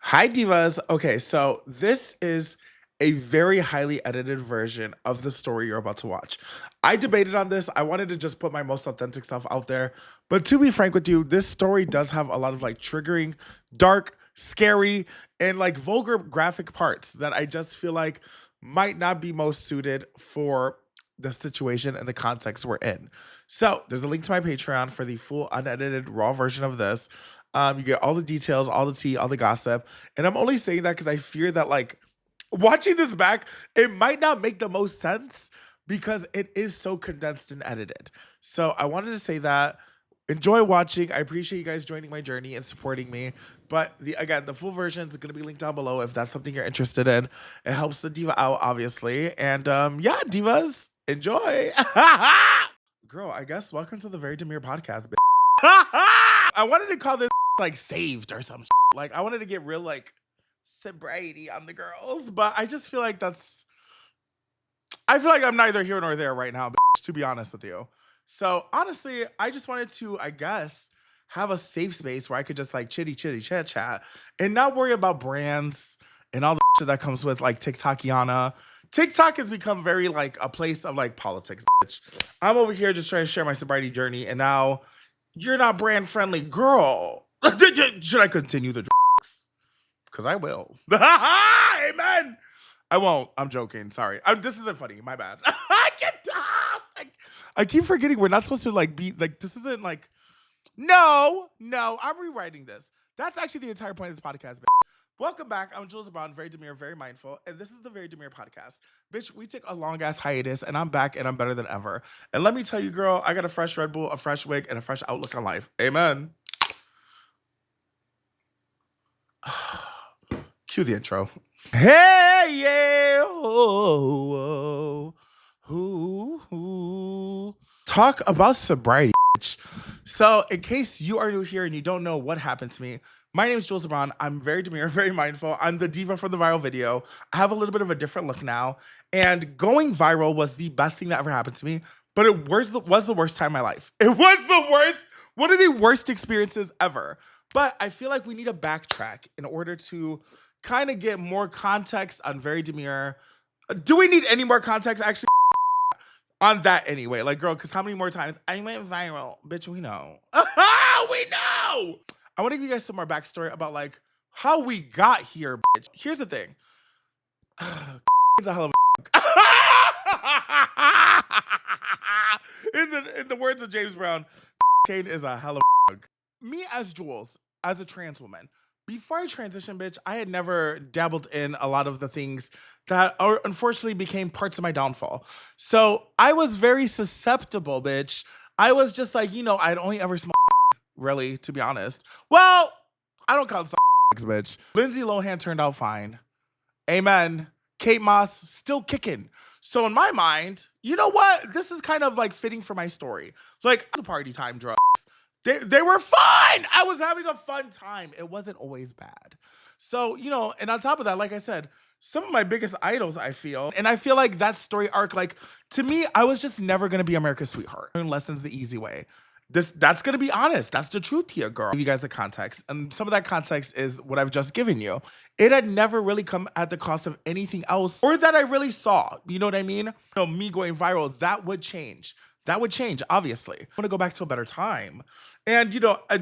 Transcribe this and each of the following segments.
Hi, divas. Okay, so this is a very highly edited version of the story you're about to watch. I debated on this. I wanted to just put my most authentic self out there. But to be frank with you, this story does have a lot of like triggering, dark, scary, and like vulgar graphic parts that I just feel like might not be most suited for the situation and the context we're in. So there's a link to my Patreon for the full unedited raw version of this. You get all the details, all the tea, all the gossip. And I'm only saying that because I fear that like watching this back, it might not make the most sense because it is so condensed and edited. So I wanted to say that. Enjoy watching. I appreciate you guys joining my journey and supporting me. But the full version is gonna be linked down below if that's something you're interested in. It helps the diva out, obviously. And yeah, divas, enjoy. Girl, I guess welcome to the Very Demure podcast, bitch. I wanted to call this like saved or some shit. Like I wanted to get real like sobriety on the girls, but I just feel like I feel like I'm neither here nor there right now, bitch, to be honest with you. So honestly, I just wanted to, I guess, have a safe space where I could just like chitty chitty chat chat and not worry about brands and all the shit that comes with like TikTokiana. TikTok has become very like a place of like politics, bitch. I'm over here just trying to share my sobriety journey, and now you're not brand friendly, girl. Should I continue the drugs? Because I will. Amen. I won't. I'm joking. Sorry. This isn't funny. My bad. I keep forgetting we're not supposed to like be like, this isn't like, no, I'm rewriting this. That's actually the entire point of this podcast, bitch. Welcome back. I'm Jules Brown, very demure, very mindful, and this is the Very Demure podcast. Bitch, we took a long ass hiatus, and I'm back, and I'm better than ever. And let me tell you, girl, I got a fresh Red Bull, a fresh wig, and a fresh outlook on life. Amen. Cue the intro. Hey, yeah, oh, ooh. Talk about sobriety, bitch. So, in case you are new here and you don't know what happened to me, my name is Jules Brown. I'm very demure, very mindful. I'm the diva from the viral video. I have a little bit of a different look now. And going viral was the best thing that ever happened to me, but it was the worst time of my life. It was the worst, one of the worst experiences ever. But I feel like we need to backtrack in order to kind of get more context on Very Demure. Do we need any more context actually on that anyway? Like, girl, because how many more times I went viral? Bitch, we know. We know. I want to give you guys some more backstory about like how we got here, bitch. Here's the thing. It's a hell of a in the words of James Brown, Kane is a hell of a me as Jules, as a trans woman. Before I transitioned, bitch, I had never dabbled in a lot of the things that unfortunately became parts of my downfall. So I was very susceptible, bitch. I was just like, I'd only ever smoke, really, to be honest. Well, I don't count bitch. Lindsay Lohan turned out fine. Amen. Kate Moss still kicking. So in my mind, you know what? This is kind of like fitting for my story. Like the party time drugs. They were fun. I was having a fun time. It wasn't always bad. So, and on top of that, like I said, some of my biggest idols, I feel. And I feel like that story arc, like, to me, I was just never going to be America's sweetheart. Learn lessons the easy way. That's going to be honest. That's the truth here, girl. I'll give you guys the context. And some of that context is what I've just given you. It had never really come at the cost of anything else or that I really saw. You know what I mean? Me going viral, that would change. That would change, obviously. I want to go back to a better time. And,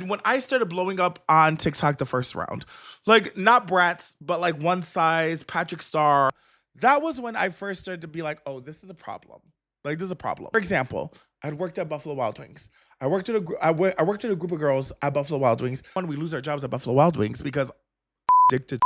when I started blowing up on TikTok the first round, like not brats, but like One Size, Patrick Star, that was when I first started to be like, oh, this is a problem. Like, this is a problem. For example, I'd worked at Buffalo Wild Wings. I worked at a group of girls at Buffalo Wild Wings. When we lose our jobs at Buffalo Wild Wings because addicted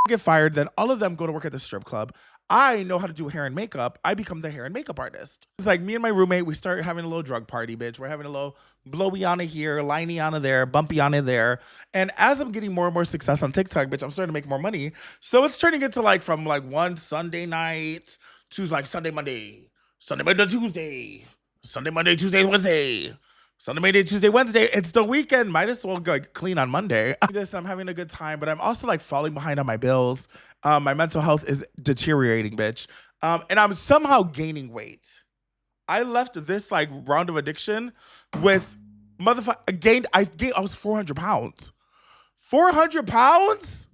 get fired, then all of them go to work at the strip club. I know how to do hair and makeup. I become the hair and makeup artist. It's like me and my roommate, we start having a little drug party, bitch. We're having a little blowiana here, lineiana there, bumpiana there. And as I'm getting more and more success on TikTok, bitch, I'm starting to make more money. So it's turning into like from like one Sunday night to like Sunday, Monday, Tuesday, Sunday, Monday, Tuesday, Wednesday. Sunday, Monday, Tuesday, Wednesday. It's the weekend. Might as well go clean on Monday. I'm having a good time, but I'm also like falling behind on my bills. My mental health is deteriorating, bitch. And I'm somehow gaining weight. I left this like round of addiction with I was 400 pounds. 400 pounds?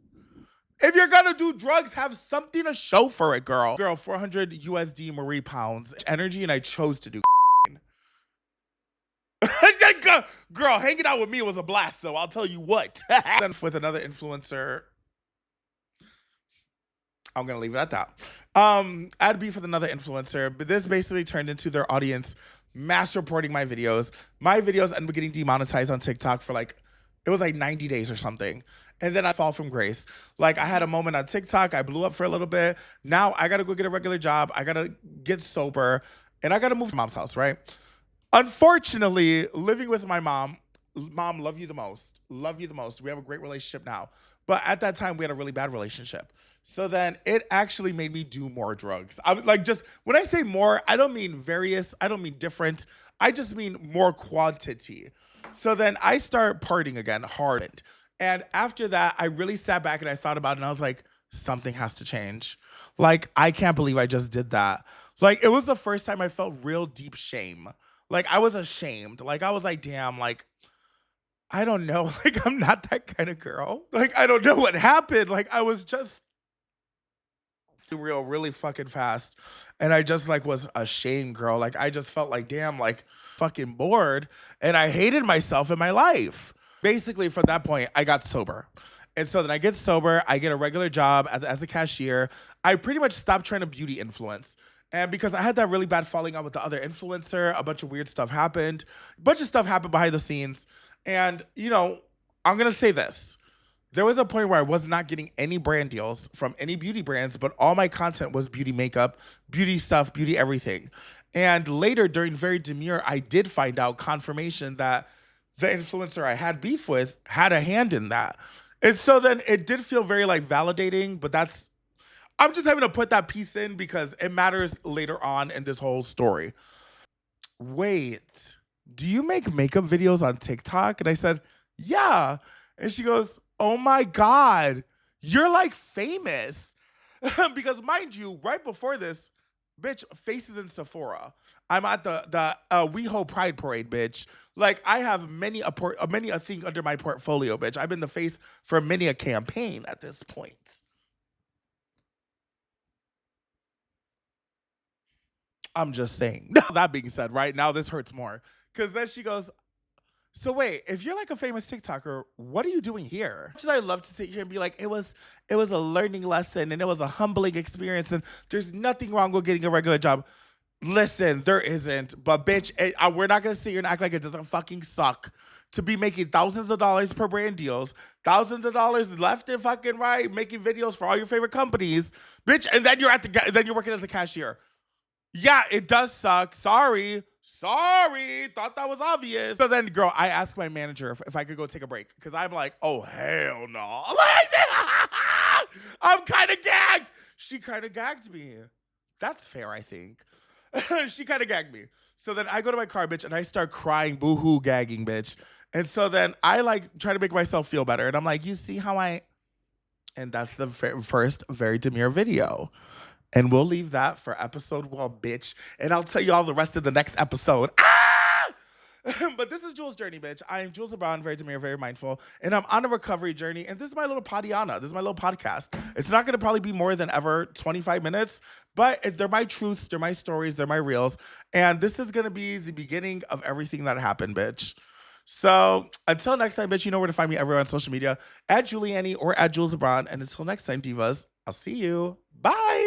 If you're gonna do drugs, have something to show for it, girl. Girl, 400 USD Marie pounds energy, and I chose to do. Girl, hanging out with me was a blast, though. I'll tell you what. Then with another influencer, I'm gonna leave it at that. I had beef with another influencer, but this basically turned into their audience mass reporting my videos. My videos ended up getting demonetized on TikTok for like, it was like 90 days or something. And then I fall from grace. Like I had a moment on TikTok, I blew up for a little bit. Now I gotta go get a regular job. I gotta get sober and I gotta move to mom's house, right? Unfortunately, living with my mom, love you the most. Love you the most. We have a great relationship now. But at that time, we had a really bad relationship. So then it actually made me do more drugs. I'm like, just when I say more, I don't mean various, I don't mean different. I just mean more quantity. So then I start partying again hard. And after that, I really sat back and I thought about it and I was like, something has to change. Like, I can't believe I just did that. Like, it was the first time I felt real deep shame. Like, I was ashamed. Like, I was like, damn, like, I don't know. Like, I'm not that kind of girl. Like, I don't know what happened. Like, I was just real, really fucking fast. And I just, like, was ashamed, girl. Like, I just felt like, damn, like, fucking bored. And I hated myself in my life. Basically, from that point, I got sober. And so then I get sober. I get a regular job as a cashier. I pretty much stopped trying to beauty influence. And because I had that really bad falling out with the other influencer, a bunch of weird stuff happened. A bunch of stuff happened behind the scenes. And, you know, I'm going to say this. There was a point where I was not getting any brand deals from any beauty brands, but all my content was beauty makeup, beauty stuff, beauty everything. And later during Very Demure, I did find out confirmation that the influencer I had beef with had a hand in that. And so then it did feel very like validating, but I'm just having to put that piece in because it matters later on in this whole story. Wait, do you make makeup videos on TikTok? And I said, yeah. And she goes, oh my God, you're like famous. Because mind you, right before this, bitch, Faces in Sephora. I'm at the WeHo Pride Parade, bitch. Like, I have many a thing under my portfolio, bitch. I've been the face for many a campaign at this point. I'm just saying. That being said, right now this hurts more. Because then she goes, so wait, if you're like a famous TikToker, what are you doing here? Just I love to sit here and be like, it was a learning lesson and it was a humbling experience and there's nothing wrong with getting a regular job. Listen, there isn't. But bitch, we're not gonna sit here and act like it doesn't fucking suck to be making thousands of dollars per brand deals, thousands of dollars left and fucking right, making videos for all your favorite companies, bitch, and then you're working as a cashier. Yeah, it does suck. Sorry. Thought that was obvious. So then, girl, I asked my manager if I could go take a break because I'm like, oh, hell no. I'm kind of gagged. She kind of gagged me. That's fair, I think. She kind of gagged me. So then I go to my car, bitch, and I start crying, boo-hoo, gagging, bitch. And so then I like try to make myself feel better. And I'm like, you see how and that's the first Very Demure video. And we'll leave that for episode 1, bitch. And I'll tell you all the rest of the next episode. But this is Jules' journey, bitch. I am Jules LeBron, very demure, very mindful. And I'm on a recovery journey. And this is my little Padiana. This is my little podcast. It's not going to probably be more than ever 25 minutes. But they're my truths. They're my stories. They're my reels. And this is going to be the beginning of everything that happened, bitch. So until next time, bitch, you know where to find me everywhere on social media. At Julianne or at Jules LeBron. And until next time, divas, I'll see you. Bye.